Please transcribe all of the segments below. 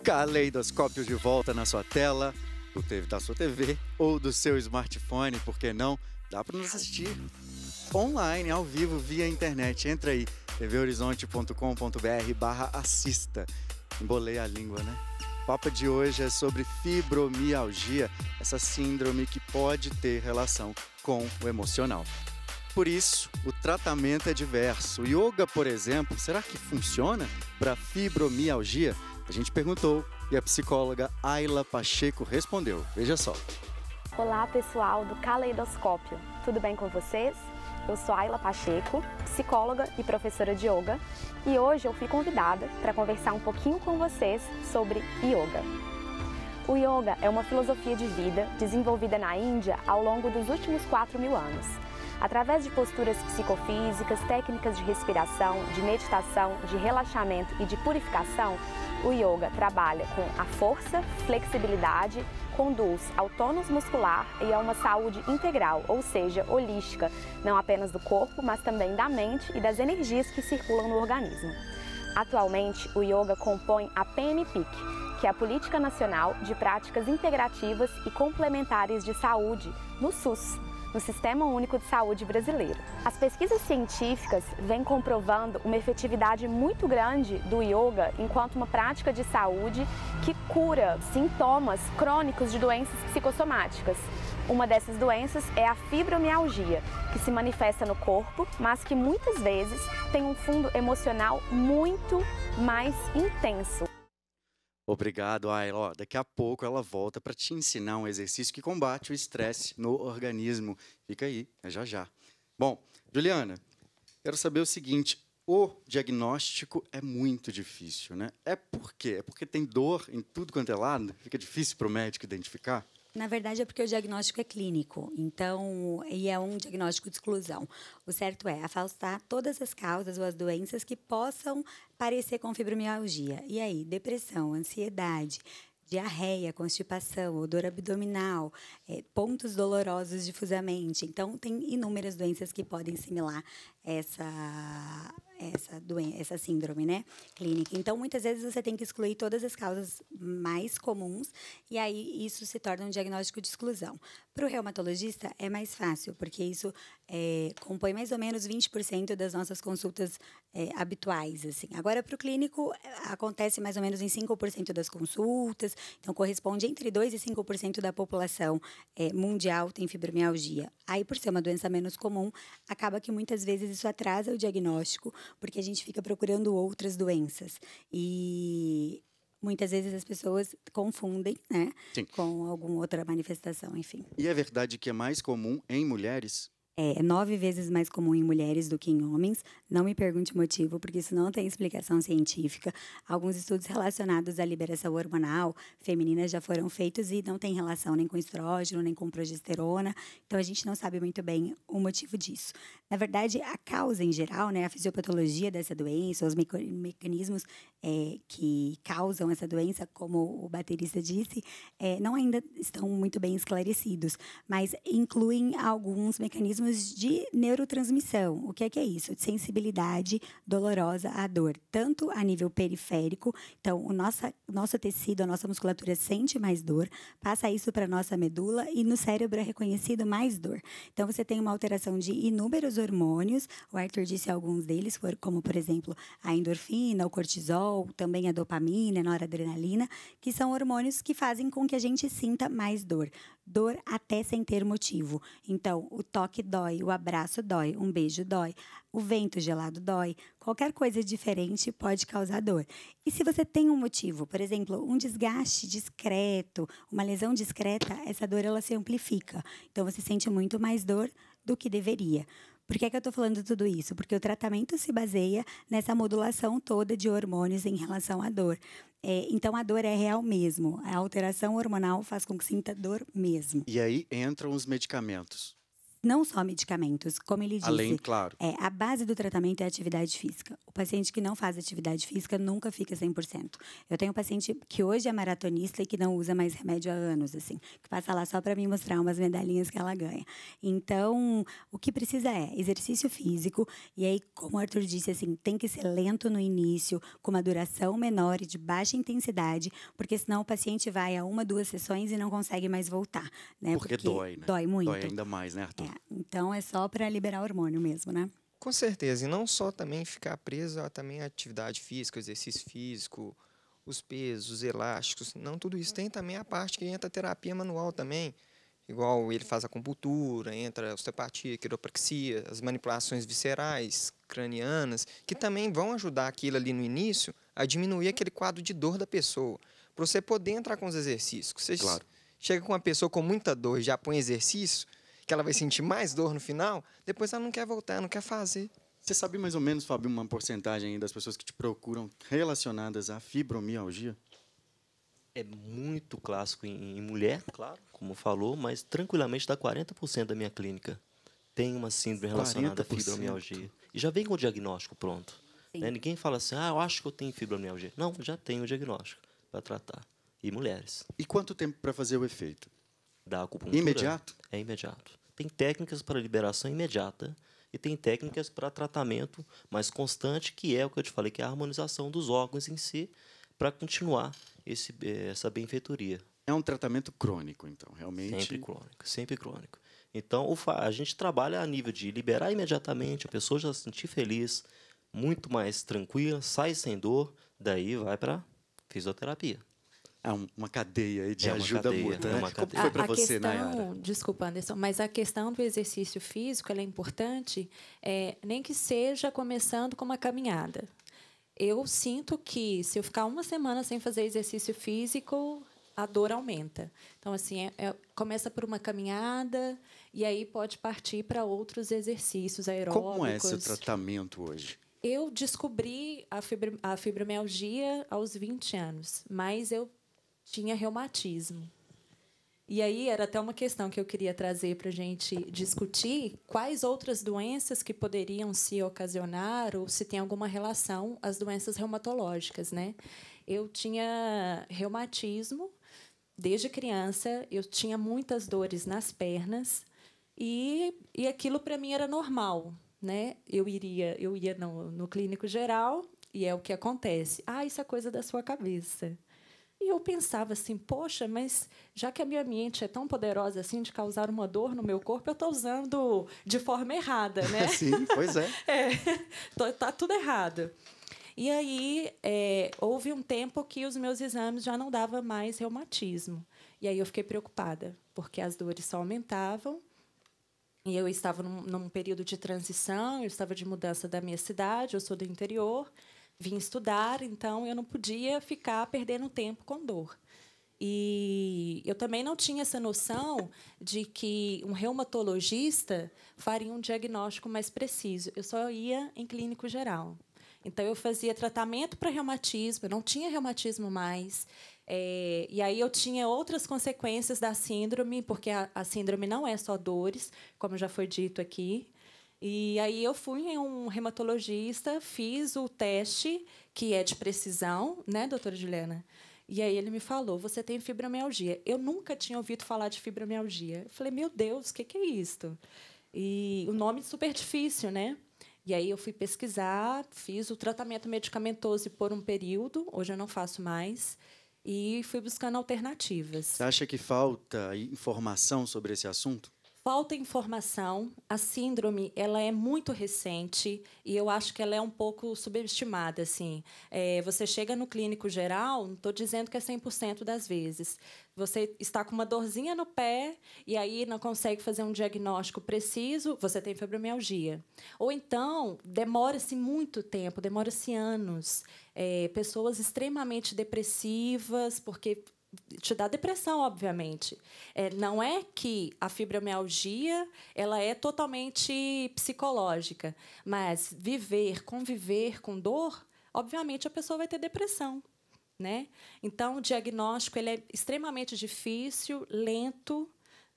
Caleidoscópio de volta na sua tela, da sua TV ou do seu smartphone, por que não? Dá para nos assistir online, ao vivo, via internet. Entra aí, tvhorizonte.com.br/assista. Embolei a língua, né? O papo de hoje é sobre fibromialgia, essa síndrome que pode ter relação com o emocional. Por isso, o tratamento é diverso. O yoga, por exemplo, será que funciona para fibromialgia? A gente perguntou e a psicóloga Ayla Pacheco respondeu. Veja só. Olá, pessoal do Caleidoscópio. Tudo bem com vocês? Eu sou Ayla Pacheco, psicóloga e professora de yoga, e hoje eu fui convidada para conversar um pouquinho com vocês sobre yoga. O yoga é uma filosofia de vida desenvolvida na Índia ao longo dos últimos 4.000 anos. Através de posturas psicofísicas, técnicas de respiração, de meditação, de relaxamento e de purificação, o yoga trabalha com a força, flexibilidade, conduz ao tônus muscular e a uma saúde integral, ou seja, holística, não apenas do corpo, mas também da mente e das energias que circulam no organismo. Atualmente, o yoga compõe a PNPIC, que é a Política Nacional de Práticas Integrativas e Complementares de Saúde, no SUS, no Sistema Único de Saúde brasileiro. As pesquisas científicas vêm comprovando uma efetividade muito grande do yoga enquanto uma prática de saúde que cura sintomas crônicos de doenças psicossomáticas. Uma dessas doenças é a fibromialgia, que se manifesta no corpo, mas que muitas vezes tem um fundo emocional muito mais intenso. Obrigado, Ayla. Daqui a pouco ela volta para te ensinar um exercício que combate o estresse no organismo. Fica aí, é já já. Bom, Juliana, quero saber o seguinte, o diagnóstico é muito difícil, né? É por quê? É porque tem dor em tudo quanto é lado? Fica difícil para o médico identificar? Na verdade, é porque o diagnóstico é clínico, então, e é um diagnóstico de exclusão. O certo é afastar todas as causas ou as doenças que possam parecer com fibromialgia. E aí, depressão, ansiedade, diarreia, constipação, dor abdominal, pontos dolorosos difusamente. Então, tem inúmeras doenças que podem similar essa síndrome, né, clínica. Então, muitas vezes você tem que excluir todas as causas mais comuns e aí isso se torna um diagnóstico de exclusão. Para o reumatologista é mais fácil, porque isso compõe mais ou menos 20% das nossas consultas habituais, assim. Agora, para o clínico, acontece mais ou menos em 5% das consultas, então corresponde entre 2% e 5% da população mundial tem fibromialgia. Aí, por ser uma doença menos comum, acaba que muitas vezes isso atrasa o diagnóstico, porque a gente fica procurando outras doenças. E muitas vezes as pessoas confundem, né, Sim. com alguma outra manifestação, enfim. E é verdade que é mais comum em mulheres? É 9 vezes mais comum em mulheres do que em homens. Não me pergunte o motivo, porque isso não tem explicação científica. Alguns estudos relacionados à liberação hormonal feminina já foram feitos e não tem relação nem com estrógeno, nem com progesterona. Então, a gente não sabe muito bem o motivo disso. Na verdade, a causa em geral, né, a fisiopatologia dessa doença, os mecanismos que causam essa doença, como o baterista disse, não ainda estão muito bem esclarecidos, mas incluem alguns mecanismos de neurotransmissão. O que é isso? De sensibilidade dolorosa à dor, tanto a nível periférico, então o nosso tecido, a nossa musculatura sente mais dor, passa isso para a nossa medula e no cérebro é reconhecido mais dor. Então você tem uma alteração de inúmeros hormônios, o Arthur disse alguns deles, como por exemplo a endorfina, o cortisol, também a dopamina, a noradrenalina, que são hormônios que fazem com que a gente sinta mais dor. Dor até sem ter motivo. Então, o toque dói, o abraço dói, um beijo dói, o vento gelado dói. Qualquer coisa diferente pode causar dor. E se você tem um motivo, por exemplo, um desgaste discreto, uma lesão discreta, essa dor ela se amplifica. Então, você sente muito mais dor do que deveria. Por que eu estou falando tudo isso? Porque o tratamento se baseia nessa modulação toda de hormônios em relação à dor. Então, a dor é real mesmo. A alteração hormonal faz com que sinta dor mesmo. E aí entram os medicamentos. não só medicamentos, como ele disse. Além, claro. A base do tratamento é a atividade física. O paciente que não faz atividade física nunca fica 100%. Eu tenho um paciente que hoje é maratonista e que não usa mais remédio há anos, assim, que passa lá só para me mostrar umas medalhinhas que ela ganha. Então, o que precisa é exercício físico, e aí, como o Arthur disse, assim, tem que ser lento no início, com uma duração menor e de baixa intensidade, porque senão o paciente vai a 1, 2 sessões e não consegue mais voltar, né? Porque dói, né? Dói muito. Dói ainda mais, né, Arthur? Então, é só para liberar hormônio mesmo, né? Com certeza, e não só também ficar preso a também a atividade física, o exercício físico, os pesos, os elásticos, não tudo isso. Tem também a parte que entra a terapia manual também, igual ele faz a acupuntura, entra a osteopatia, quiropraxia, as manipulações viscerais, cranianas, que também vão ajudar aquilo ali no início a diminuir aquele quadro de dor da pessoa, para você poder entrar com os exercícios. Você chega com uma pessoa com muita dor e já põe exercício, que ela vai sentir mais dor no final, depois ela não quer voltar, não quer fazer. Você sabe mais ou menos, Fábio, uma porcentagem das pessoas que te procuram relacionadas à fibromialgia? É muito clássico em mulher, claro, como falou, mas tranquilamente dá 40% da minha clínica tem uma síndrome relacionada à 40%. fibromialgia. E já vem com o diagnóstico pronto. Né? Ninguém fala assim, eu acho que eu tenho fibromialgia. Não, já tem o diagnóstico para tratar. E mulheres. E quanto tempo para fazer o efeito? Da acupuntura. Imediato? É imediato. Tem técnicas para liberação imediata e tem técnicas para tratamento mais constante, que é o que eu te falei, que é a harmonização dos órgãos em si, para continuar essa benfeitoria. É um tratamento crônico, então, realmente? Sempre crônico, sempre crônico. Então, a gente trabalha a nível de liberar imediatamente, a pessoa já se sentir feliz, muito mais tranquila, sai sem dor, daí vai para fisioterapia. É uma cadeia aí de ajuda mútua, né? Como cadeia. foi para você, Nayara? Desculpa, Anderson, mas a questão do exercício físico ela é importante, nem que seja começando com uma caminhada. Eu sinto que, se eu ficar uma semana sem fazer exercício físico, a dor aumenta. Então, assim, começa por uma caminhada e aí pode partir para outros exercícios aeróbicos. Como é seu tratamento hoje? Eu descobri a fibromialgia aos 20 anos, mas eu tinha reumatismo. E aí era até uma questão que eu queria trazer para a gente discutir, quais outras doenças que poderiam se ocasionar ou se tem alguma relação às doenças reumatológicas, né? Eu tinha reumatismo desde criança, eu tinha muitas dores nas pernas e aquilo para mim era normal, né? Eu ia no clínico geral e é o que acontece. Isso é coisa da sua cabeça. E eu pensava assim, poxa, mas já que a minha mente é tão poderosa assim de causar uma dor no meu corpo, eu estou usando de forma errada, né? Sim, pois é. Tá tudo errado. E aí houve um tempo que os meus exames já não davam mais reumatismo. E aí eu fiquei preocupada, porque as dores só aumentavam. E eu estava num período de transição, eu estava de mudança da minha cidade, eu sou do interior, vim estudar, então eu não podia ficar perdendo tempo com dor. E eu também não tinha essa noção de que um reumatologista faria um diagnóstico mais preciso. Eu só ia em clínico geral. Então, eu fazia tratamento para reumatismo, eu não tinha reumatismo mais. E aí eu tinha outras consequências da síndrome, porque a síndrome não é só dores, como já foi dito aqui. E aí eu fui em um reumatologista, fiz o teste, que é de precisão, né, doutora Juliana? E aí ele me falou, você tem fibromialgia. Eu nunca tinha ouvido falar de fibromialgia. Eu falei, meu Deus, o que é isto? E o nome é super difícil, né? E aí eu fui pesquisar, fiz o tratamento medicamentoso por um período, hoje eu não faço mais, e fui buscando alternativas. Você acha que falta informação sobre esse assunto? Falta informação. A síndrome ela é muito recente e eu acho que ela é um pouco subestimada. Assim. Você chega no clínico geral, não estou dizendo que é 100% das vezes. Você está com uma dorzinha no pé e aí não consegue fazer um diagnóstico preciso, você tem fibromialgia. Ou então, demora-se muito tempo, demora-se anos. Pessoas extremamente depressivas, porque te dá depressão, obviamente. Não é que a fibromialgia ela é totalmente psicológica, mas conviver com dor, obviamente a pessoa vai ter depressão, né? Então, o diagnóstico ele é extremamente difícil, lento,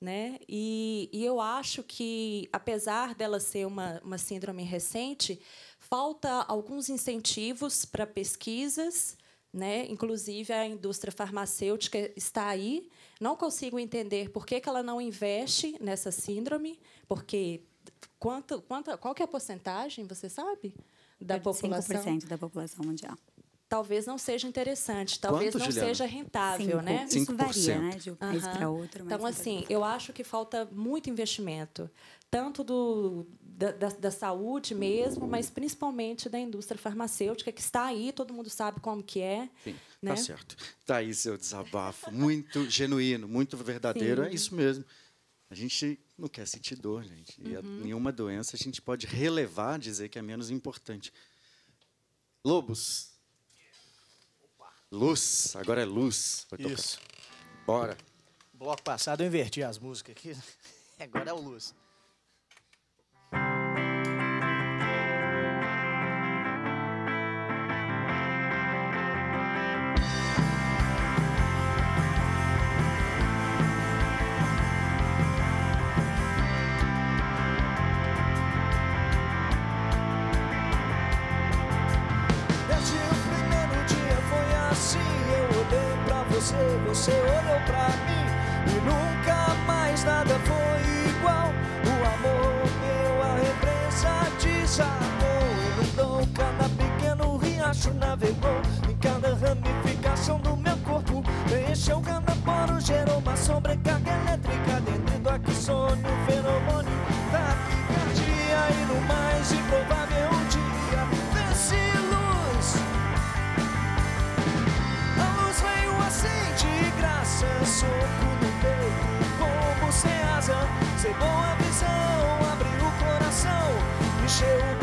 né? E eu acho que, apesar dela ser uma síndrome recente, falta alguns incentivos para pesquisas, né? Inclusive, a indústria farmacêutica está aí. Não consigo entender por que ela não investe nessa síndrome, porque qual que é a porcentagem, você sabe, da população? 5% da população mundial. Talvez não seja interessante, talvez Quanto, não Juliana? seja rentável, né? Isso varia, 5%. né, de um país para outro. Então, assim, eu acho que falta muito investimento, tanto da saúde mesmo, mas principalmente da indústria farmacêutica, que está aí, todo mundo sabe como que é. Sim, né? tá certo. Tá aí seu desabafo, muito genuíno, muito verdadeiro. Sim. É isso mesmo. A gente não quer sentir dor, gente. E nenhuma doença a gente pode relevar, dizer que é menos importante. Lobos. Luz, agora é luz. Vai tocar. Isso. Bora. Bloco passado eu inverti as músicas aqui. Agora é o Luz. Desde o primeiro dia foi assim. Eu olhei pra você, você olhou pra mim. E nunca mais nada foi igual. O amor meu, a represa desarmou. Inundou cada pequeno riacho, navegou em cada ramificação do meu corpo. Encheu cada poro, gerou uma sobrecarga elétrica dentro do axônio, feromônio da taquicardia. E no mais improvável dia vence luz. A luz veio assim de graça, soco no peito, como sem asa. Cegou a visão, abriu o coração, encheu o